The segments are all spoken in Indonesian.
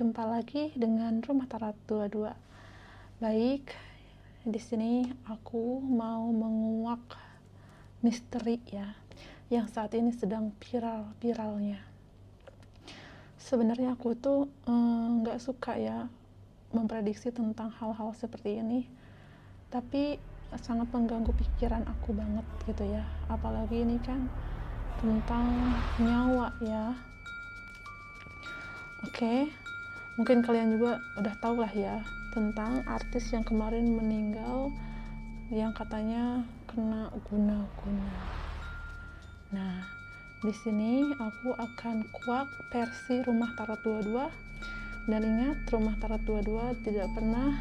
Jumpa lagi dengan Rumah Tarot 22. Baik, di sini aku mau menguak misteri ya, yang saat ini sedang viral-viralnya. Sebenarnya aku tuh nggak suka ya memprediksi tentang hal-hal seperti ini, tapi sangat mengganggu pikiran aku banget gitu ya. Apalagi ini kan tentang nyawa ya. Oke, mungkin kalian juga udah tahu lah ya tentang artis yang kemarin meninggal yang katanya kena guna-guna. Nah, di sini aku akan kuak versi Rumah Tarot 22. Dan ingat, Rumah Tarot 22 tidak pernah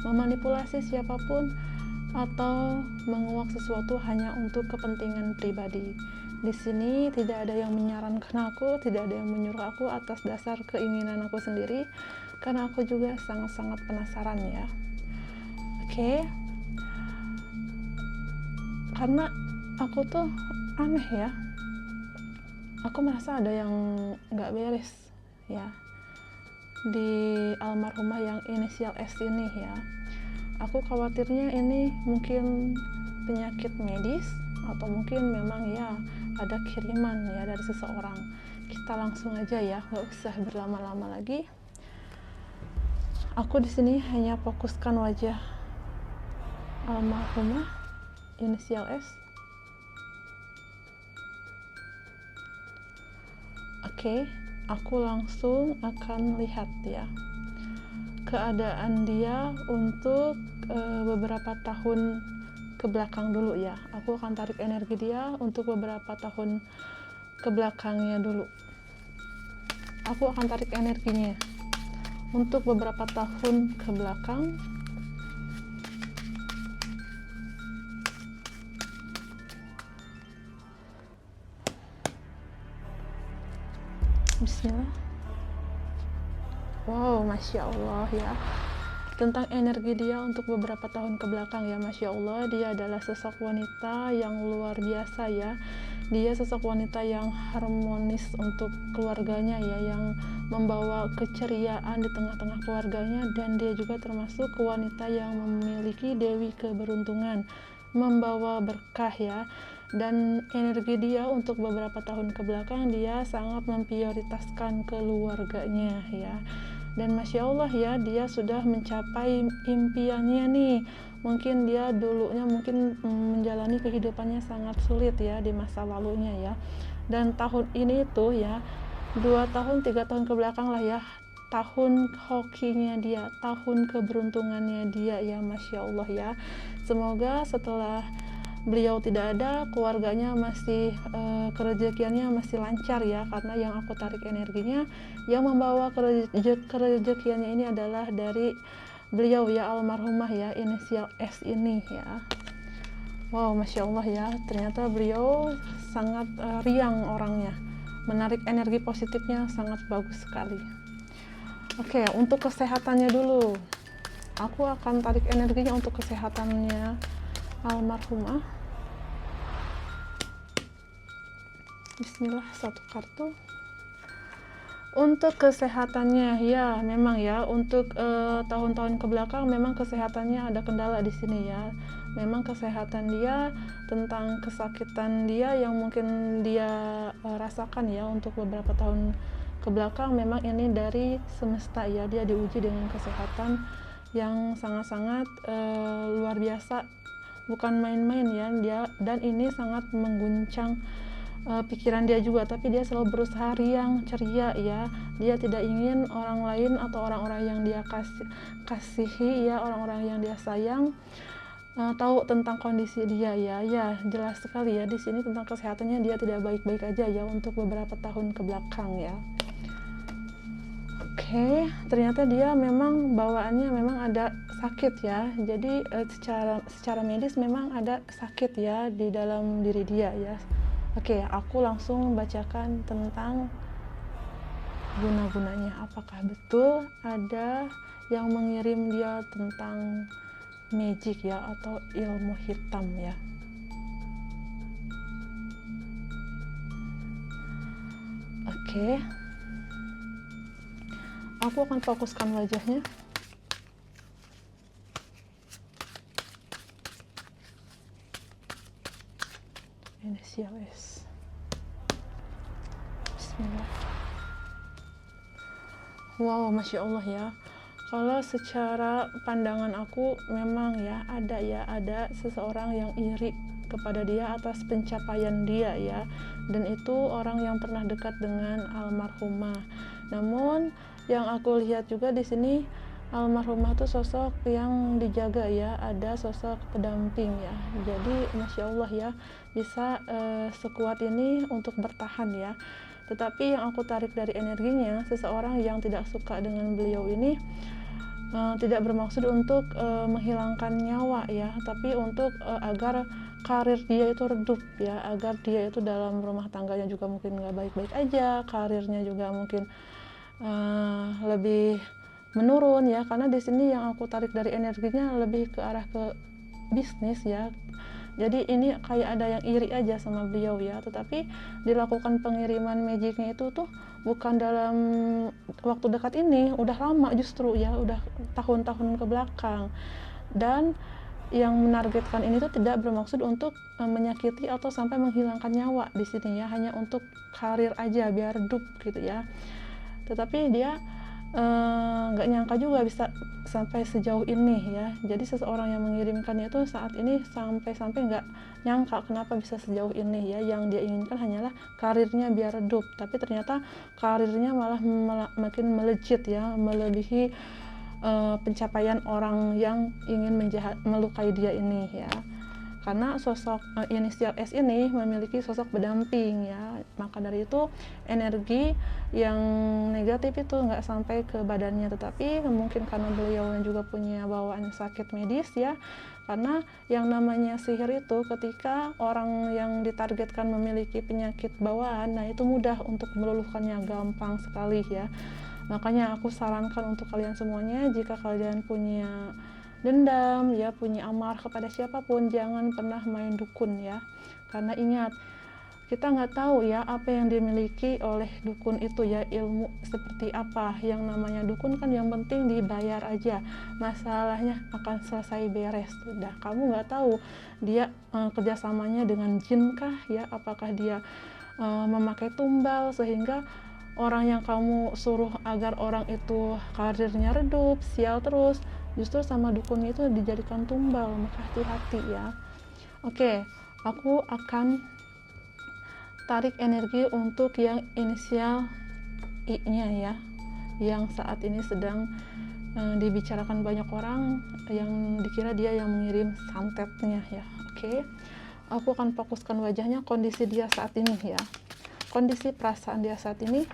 memanipulasi siapapun atau menguak sesuatu hanya untuk kepentingan pribadi. Di sini tidak ada yang menyarankan aku, tidak ada yang menyuruh aku atas dasar keinginan aku sendiri, karena aku juga sangat-sangat penasaran ya. Oke. Karena aku tuh aneh ya. Aku merasa ada yang nggak beres ya di almarhumah yang inisial S ini ya. Aku khawatirnya ini mungkin penyakit medis atau mungkin memang ya ada kiriman ya dari seseorang. Kita langsung aja ya, nggak usah berlama-lama lagi. Aku di sini hanya fokuskan wajah almarhumah inisial S. Oke, aku langsung akan lihat ya keadaan dia untuk beberapa tahun ke belakang dulu ya. Aku akan tarik energi dia untuk beberapa tahun ke belakangnya dulu. Aku akan tarik energinya untuk beberapa tahun ke belakang. Bismillah. Wow, Masya Allah ya. Tentang energi dia untuk beberapa tahun ke belakang ya, Masya Allah. Dia adalah sosok wanita yang luar biasa ya. Dia sosok wanita yang harmonis untuk keluarganya ya, yang membawa keceriaan di tengah-tengah keluarganya. Dan dia juga termasuk wanita yang memiliki dewi keberuntungan, membawa berkah ya. Dan energi dia untuk beberapa tahun ke belakang, dia sangat memprioritaskan keluarganya ya. Dan Masya Allah ya, dia sudah mencapai impiannya nih. Mungkin dia dulunya mungkin menjalani kehidupannya sangat sulit ya di masa lalunya ya. Dan tahun ini tuh ya, 2 tahun 3 tahun ke belakang lah ya, tahun hokinya dia, tahun keberuntungannya dia ya, Masya Allah ya. Semoga setelah beliau tidak ada, keluarganya masih kerezekiannya masih lancar ya, karena yang aku tarik energinya yang membawa kerezekiannya ini adalah dari beliau ya, almarhumah ya inisial S ini ya. Wow, Masya Allah ya, ternyata beliau sangat riang orangnya, menarik energi positifnya sangat bagus sekali. Oke, untuk kesehatannya dulu aku akan tarik energinya untuk kesehatannya almarhumah. Bismillah, satu kartu. Untuk kesehatannya ya, memang ya untuk tahun-tahun ke belakang memang kesehatannya ada kendala di sini ya. Memang kesehatan dia, tentang kesakitan dia yang mungkin dia rasakan ya untuk beberapa tahun ke belakang, memang ini dari semesta ya. Dia diuji dengan kesehatan yang sangat-sangat luar biasa, bukan main-main ya dia, dan ini sangat mengguncang pikiran dia juga, tapi dia selalu berusaha riang, ceria ya. Dia tidak ingin orang lain atau orang-orang yang dia kasihi ya, orang-orang yang dia sayang tahu tentang kondisi dia ya. Ya, jelas sekali ya di sini tentang kesehatannya dia tidak baik-baik aja ya untuk beberapa tahun ke belakang ya. Oke, ternyata dia memang bawaannya memang ada sakit ya. Jadi secara medis memang ada sakit ya di dalam diri dia ya. Oke, aku langsung bacakan tentang guna-gunanya. Apakah betul ada yang mengirim dia tentang magic ya, atau ilmu hitam ya. Oke. aku akan fokuskan wajahnya. Inisial S. Bismillah. Wow, Masya Allah ya. Kalau secara pandangan aku memang ya ada seseorang yang iri kepada dia atas pencapaian dia ya, dan itu orang yang pernah dekat dengan almarhumah. Namun yang aku lihat juga di sini, almarhumah itu sosok yang dijaga ya, ada sosok pendamping ya. Jadi Masya Allah ya, bisa sekuat ini untuk bertahan ya. Tetapi yang aku tarik dari energinya, seseorang yang tidak suka dengan beliau ini tidak bermaksud untuk menghilangkan nyawa ya, tapi untuk agar karir dia itu redup ya, agar dia itu dalam rumah tangganya juga mungkin nggak baik-baik aja, karirnya juga mungkin lebih menurun ya, karena di sini yang aku tarik dari energinya lebih ke arah ke bisnis ya. Jadi ini kayak ada yang iri aja sama beliau ya, tetapi dilakukan pengiriman magicnya itu tuh bukan dalam waktu dekat ini, udah lama justru ya, udah tahun-tahun ke belakang. Dan yang menargetkan ini tuh tidak bermaksud untuk menyakiti atau sampai menghilangkan nyawa di sini ya, hanya untuk karir aja biar redup gitu ya. Tetapi dia nggak nyangka juga bisa sampai sejauh ini ya. Jadi seseorang yang mengirimkannya itu saat ini sampai nggak nyangka kenapa bisa sejauh ini ya. Yang dia inginkan hanyalah karirnya biar redup, tapi ternyata karirnya malah makin melejit ya, melebihi pencapaian orang yang ingin melukai dia ini ya. Karena sosok inisial S ini memiliki sosok pendamping ya, maka dari itu energi yang negatif itu nggak sampai ke badannya, tetapi mungkin karena beliau juga punya bawaan sakit medis ya, karena yang namanya sihir itu ketika orang yang ditargetkan memiliki penyakit bawaan, nah itu mudah untuk meluluhkannya, gampang sekali ya. Makanya aku sarankan untuk kalian semuanya, jika kalian punya dendam ya, punya amarah kepada siapapun, jangan pernah main dukun ya. Karena ingat, kita nggak tahu ya apa yang dimiliki oleh dukun itu ya, ilmu seperti apa. Yang namanya dukun kan yang penting dibayar aja, masalahnya akan selesai beres. Udah, kamu nggak tahu dia kerjasamanya dengan jin kah ya, apakah dia memakai tumbal sehingga orang yang kamu suruh agar orang itu karirnya redup, sial terus, justru sama dukun itu dijadikan tumbal. Maka hati-hati ya. Oke, aku akan tarik energi untuk yang inisial I-nya ya, yang saat ini sedang dibicarakan banyak orang, yang dikira dia yang mengirim santetnya ya. Oke, aku akan fokuskan wajahnya, kondisi dia saat ini ya, kondisi perasaan dia saat ini.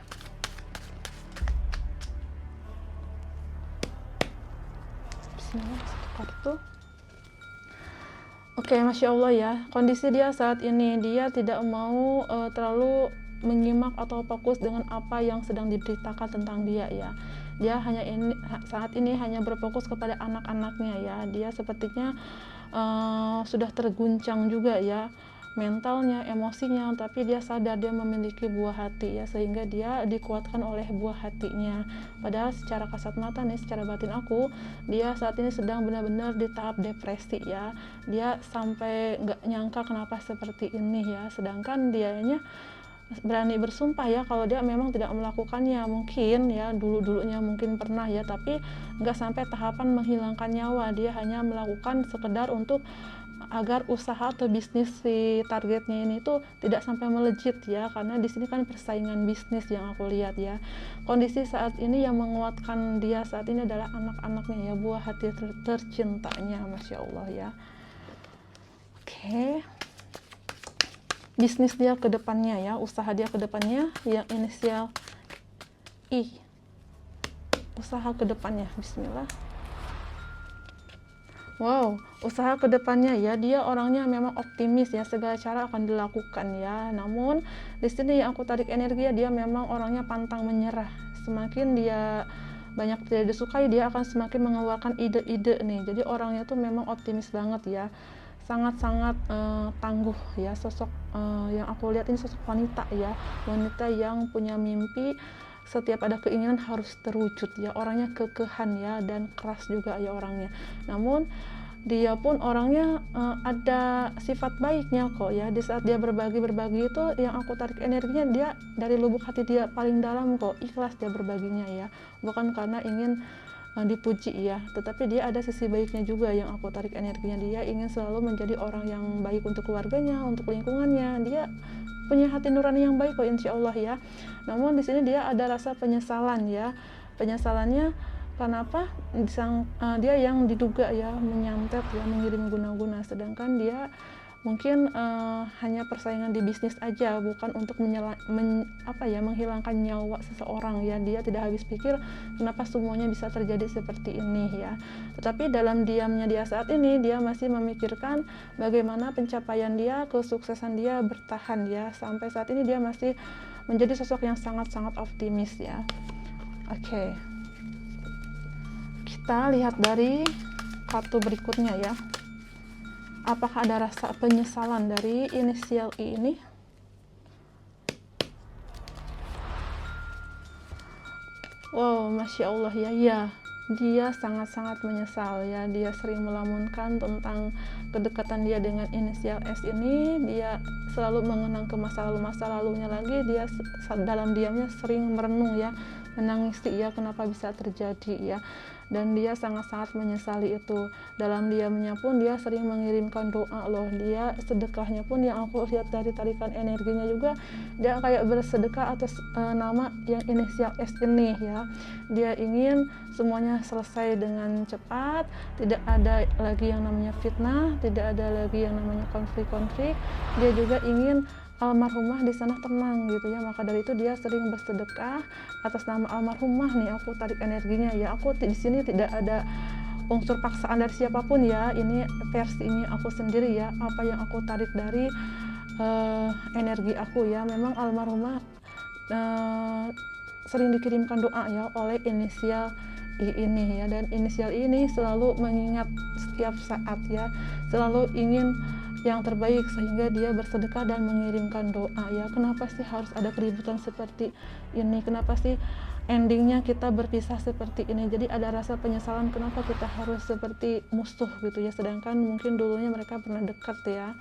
Bismillah, satu kartu. Oke, Masya Allah ya, kondisi dia saat ini, dia tidak mau terlalu menyimak atau fokus dengan apa yang sedang diberitakan tentang dia ya. Dia saat ini hanya berfokus kepada anak-anaknya ya. Dia sepertinya sudah terguncang juga ya, mentalnya, emosinya, tapi dia sadar dia memiliki buah hati ya, sehingga dia dikuatkan oleh buah hatinya. Padahal secara kasat mata nih, secara batin aku, dia saat ini sedang benar-benar di tahap depresi ya. Dia sampai nggak nyangka kenapa seperti ini ya, sedangkan dianya berani bersumpah ya kalau dia memang tidak melakukannya. Mungkin ya dulunya mungkin pernah ya, tapi nggak sampai tahapan menghilangkan nyawa. Dia hanya melakukan sekedar untuk agar usaha atau bisnis si targetnya ini tuh tidak sampai melejit ya, karena di sini kan persaingan bisnis yang aku lihat ya. Kondisi saat ini yang menguatkan dia saat ini adalah anak-anaknya ya, buah hati tercintanya, Masya Allah ya. Oke, bisnis dia ke depannya ya, usaha dia ke depannya yang inisial I, usaha ke depannya. Bismillah. Wow, usaha kedepannya ya, dia orangnya memang optimis ya, segala cara akan dilakukan ya. Namun di sini yang aku tarik energi ya, dia memang orangnya pantang menyerah. Semakin dia banyak tidak disukai, dia akan semakin mengeluarkan ide-ide nih. Jadi orangnya tuh memang optimis banget ya, sangat-sangat tangguh ya. Sosok yang aku lihat ini sosok wanita ya, wanita yang punya mimpi setiap ada keinginan harus terwujud ya, orangnya kekehan ya, dan keras juga ya orangnya. Namun dia pun orangnya ada sifat baiknya kok ya. Di saat dia berbagi itu yang aku tarik energinya, dia dari lubuk hati dia paling dalam kok, ikhlas dia berbaginya ya, bukan karena ingin dipuji ya, tetapi dia ada sisi baiknya juga yang aku tarik energinya. Dia ingin selalu menjadi orang yang baik untuk keluarganya, untuk lingkungannya. Dia punya hati nurani yang baik kok, insya Allah ya. Namun di sini dia ada rasa penyesalan ya. Penyesalannya kenapa? Dia yang diduga ya menyantet ya, mengirim guna-guna, sedangkan dia mungkin hanya persaingan di bisnis aja, bukan untuk menghilangkan nyawa seseorang ya. Dia tidak habis pikir kenapa semuanya bisa terjadi seperti ini ya. Tetapi dalam diamnya dia saat ini, dia masih memikirkan bagaimana pencapaian dia, kesuksesan dia bertahan ya. Sampai saat ini dia masih menjadi sosok yang sangat-sangat optimis ya. Oke. Kita lihat dari kartu berikutnya ya. Apakah ada rasa penyesalan dari inisial I ini? Wow, Masya Allah ya, ya. Dia sangat-sangat menyesal ya. Dia sering melamunkan tentang kedekatan dia dengan inisial S ini. Dia selalu mengenang ke masa lalunya lagi. Dia dalam diamnya sering merenung ya, menangisi ya, kenapa bisa terjadi ya. Dan dia sangat-sangat menyesali itu. Dalam diamnya pun dia sering mengirimkan doa loh. Dia sedekahnya pun yang aku lihat dari tarikan energinya juga, dia kayak bersedekah atas nama yang inisial S ini ya. Dia ingin semuanya selesai dengan cepat, tidak ada lagi yang namanya fitnah, tidak ada lagi yang namanya konflik-konflik. Dia juga ingin almarhumah di sana tenang gitu ya. Maka dari itu dia sering bersedekah atas nama almarhumah nih. Aku tarik energinya ya. Aku di sini tidak ada unsur paksaan dari siapapun ya. Ini versi ini aku sendiri ya. Apa yang aku tarik dari energi aku ya. Memang almarhumah sering dikirimkan doa ya oleh inisial I ini ya. Dan inisial I ini selalu mengingat setiap saat ya. Selalu ingin yang terbaik, sehingga dia bersedekah dan mengirimkan doa ya. Kenapa sih harus ada keributan seperti ini? Kenapa sih endingnya kita berpisah seperti ini? Jadi ada rasa penyesalan kenapa kita harus seperti musuh gitu ya, sedangkan mungkin dulunya mereka pernah dekat ya.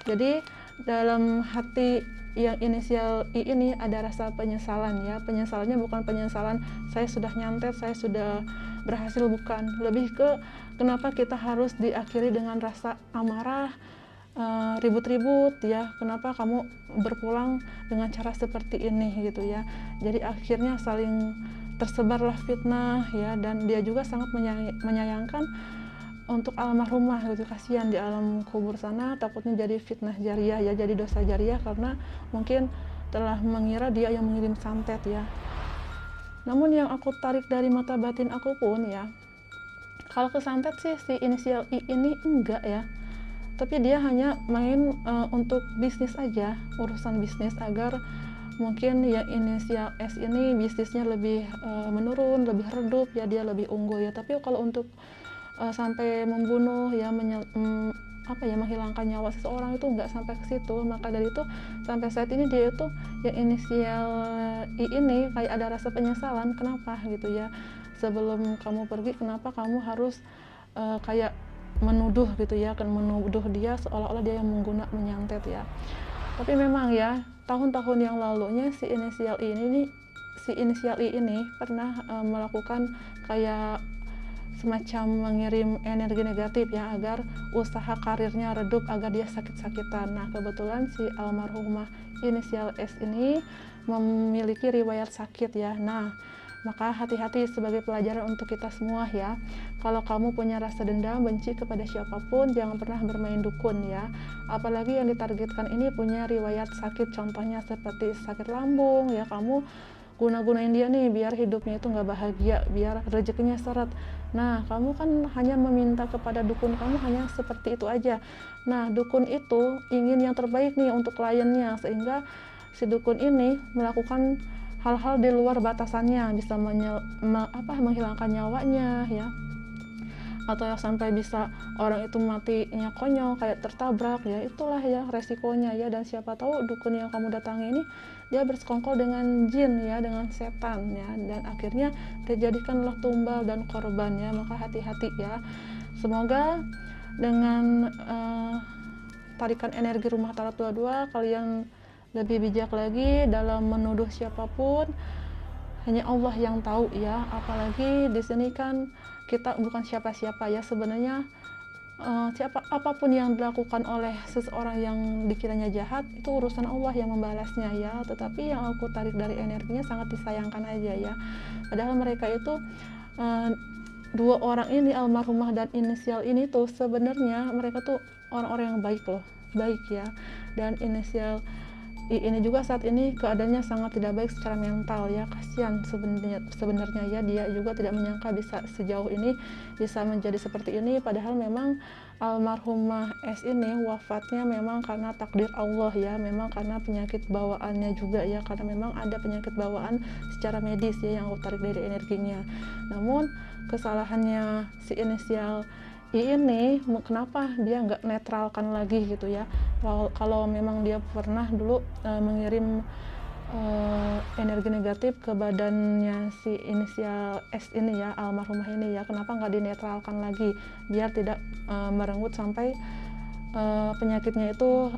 Jadi dalam hati yang inisial I ini ada rasa penyesalan ya. Penyesalannya bukan penyesalan saya sudah nyantet, saya sudah berhasil, bukan. Lebih ke kenapa kita harus diakhiri dengan rasa amarah, ribut-ribut ya, kenapa kamu berpulang dengan cara seperti ini gitu ya. Jadi akhirnya saling tersebarlah fitnah ya. Dan dia juga sangat menyayangkan untuk almarhumah gitu, kasihan di alam kubur sana, takutnya jadi fitnah jariah ya, jadi dosa jariah karena mungkin telah mengira dia yang mengirim santet ya. Namun yang aku tarik dari mata batin aku pun ya, kalau kesantet sih si inisial I ini enggak ya, tapi dia hanya main untuk bisnis aja, urusan bisnis, agar mungkin yang inisial S ini bisnisnya lebih menurun, lebih redup ya, dia lebih unggul ya. Tapi kalau untuk sampai membunuh ya, menghilangkan nyawa seseorang itu enggak sampai ke situ. Maka dari itu sampai saat ini dia itu yang inisial I ini kayak ada rasa penyesalan, kenapa gitu ya, sebelum kamu pergi kenapa kamu harus kayak menuduh gitu ya, kan menuduh dia seolah-olah dia yang menyantet ya. Tapi memang ya, tahun-tahun yang lalunya si inisial I ini pernah melakukan kayak semacam mengirim energi negatif ya, agar usaha karirnya redup, agar dia sakit-sakitan. Nah, kebetulan si almarhumah inisial S ini memiliki riwayat sakit ya. Nah, maka hati-hati sebagai pelajaran untuk kita semua ya. Kalau kamu punya rasa dendam, benci kepada siapapun, jangan pernah bermain dukun ya. Apalagi yang ditargetkan ini punya riwayat sakit, contohnya seperti sakit lambung ya. Kamu guna-gunain dia nih biar hidupnya itu nggak bahagia, biar rezekinya seret. Nah, kamu kan hanya meminta kepada dukun, kamu hanya seperti itu aja. Nah, dukun itu ingin yang terbaik nih untuk kliennya, sehingga si dukun ini melakukan hal-hal di luar batasannya, bisa menghilangkan nyawanya ya, atau yang sampai bisa orang itu matinya konyol kayak tertabrak ya, itulah ya resikonya ya. Dan siapa tahu dukun yang kamu datangi ini dia bersekongkol dengan jin ya, dengan setan ya, dan akhirnya terjadikanlah tumbal dan korban ya. Maka hati-hati ya. Semoga dengan tarikan energi rumah tarot 22 kalian lebih bijak lagi dalam menuduh siapapun. Hanya Allah yang tahu ya, apalagi di sini kan kita bukan siapa-siapa ya sebenarnya. Apapun yang dilakukan oleh seseorang yang dikiranya jahat itu urusan Allah yang membalasnya ya. Tetapi yang aku tarik dari energinya sangat disayangkan aja ya, padahal mereka itu dua orang ini, almarhumah dan inisial ini tuh sebenarnya mereka tuh orang-orang yang baik loh, baik ya. Dan inisial I ini juga saat ini keadaannya sangat tidak baik secara mental ya, kasihan sebenarnya ya. Dia juga tidak menyangka bisa sejauh ini, bisa menjadi seperti ini, padahal memang almarhumah S ini wafatnya memang karena takdir Allah ya, memang karena penyakit bawaannya juga ya, karena memang ada penyakit bawaan secara medis ya yang aku tarik dari energinya. Namun kesalahannya si inisial I ini, kenapa dia nggak netralkan lagi gitu ya. Kalau memang dia pernah dulu mengirim energi negatif ke badannya si inisial S ini ya, almarhumah ini ya, kenapa nggak dinetralkan lagi biar tidak merenggut sampai penyakitnya itu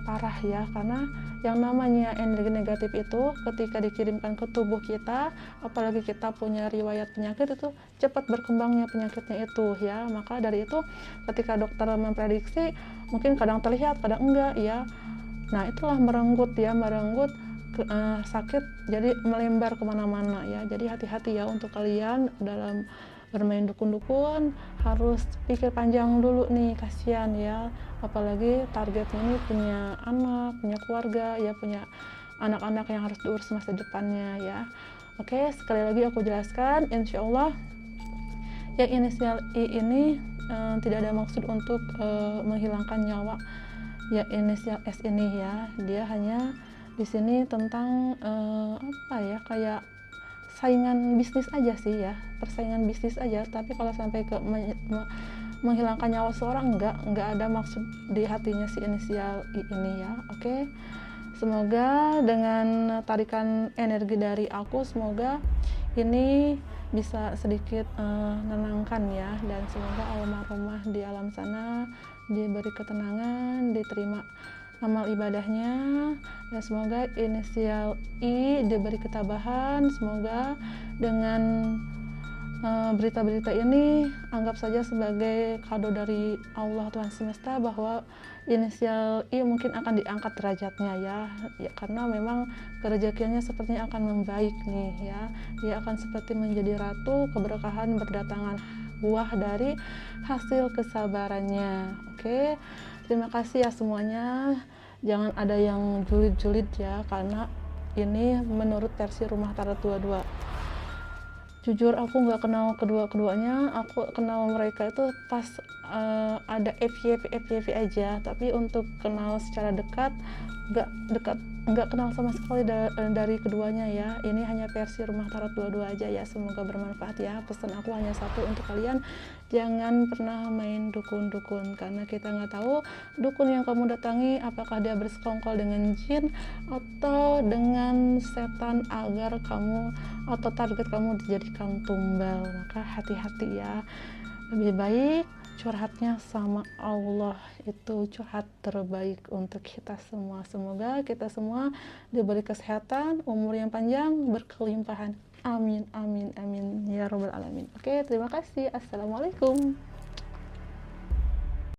parah ya. Karena yang namanya energi negatif itu ketika dikirimkan ke tubuh kita, apalagi kita punya riwayat penyakit, itu cepat berkembangnya penyakitnya itu ya. Maka dari itu ketika dokter memprediksi mungkin kadang terlihat kadang enggak ya, nah itulah merenggut ya, merenggut sakit jadi melembar kemana-mana ya. Jadi hati-hati ya untuk kalian dalam bermain dukun-dukun, harus pikir panjang dulu nih, kasihan ya, apalagi targetnya ini punya anak, punya keluarga ya, punya anak-anak yang harus diurus masa depannya ya. Oke, sekali lagi aku jelaskan, insya Allah yang inisial I ini tidak ada maksud untuk menghilangkan nyawa ya inisial S ini ya. Dia hanya di sini tentang apa ya, kayak saingan bisnis aja sih ya, persaingan bisnis aja. Tapi kalau sampai ke menghilangkan nyawa seorang, enggak ada maksud di hatinya si inisial I ini ya. Oke, semoga dengan tarikan energi dari aku, semoga ini bisa sedikit menenangkan ya, dan semoga almarhumah di alam sana diberi ketenangan, diterima amal ibadahnya, dan semoga inisial I diberi ketabahan. Semoga dengan berita-berita ini anggap saja sebagai kado dari Allah Tuhan Semesta, bahwa inisial I mungkin akan diangkat derajatnya ya, karena memang kerezekiannya sepertinya akan membaik nih ya. Dia akan seperti menjadi ratu, keberkahan berdatangan buah dari hasil kesabarannya. Oke, terima kasih ya semuanya. Jangan ada yang julid-julid ya, karena ini menurut versi Rumah Tarot 22. Jujur aku nggak kenal kedua-keduanya, aku kenal mereka itu pas ada FYP aja, tapi untuk kenal secara dekat nggak kenal sama sekali dari keduanya ya. Ini hanya versi Rumah Tarot 22 aja ya, semoga bermanfaat ya. Pesan aku hanya satu untuk kalian, jangan pernah main dukun-dukun, karena kita nggak tahu dukun yang kamu datangi apakah dia bersekongkol dengan jin atau dengan setan agar kamu atau target kamu dijadikan tumbal. Maka hati-hati ya, lebih baik curhatnya sama Allah, itu curhat terbaik untuk kita semua. Semoga kita semua diberi kesehatan, umur yang panjang, berkelimpahan. Amin, amin, amin ya robbal alamin. Oke, terima kasih. Assalamualaikum.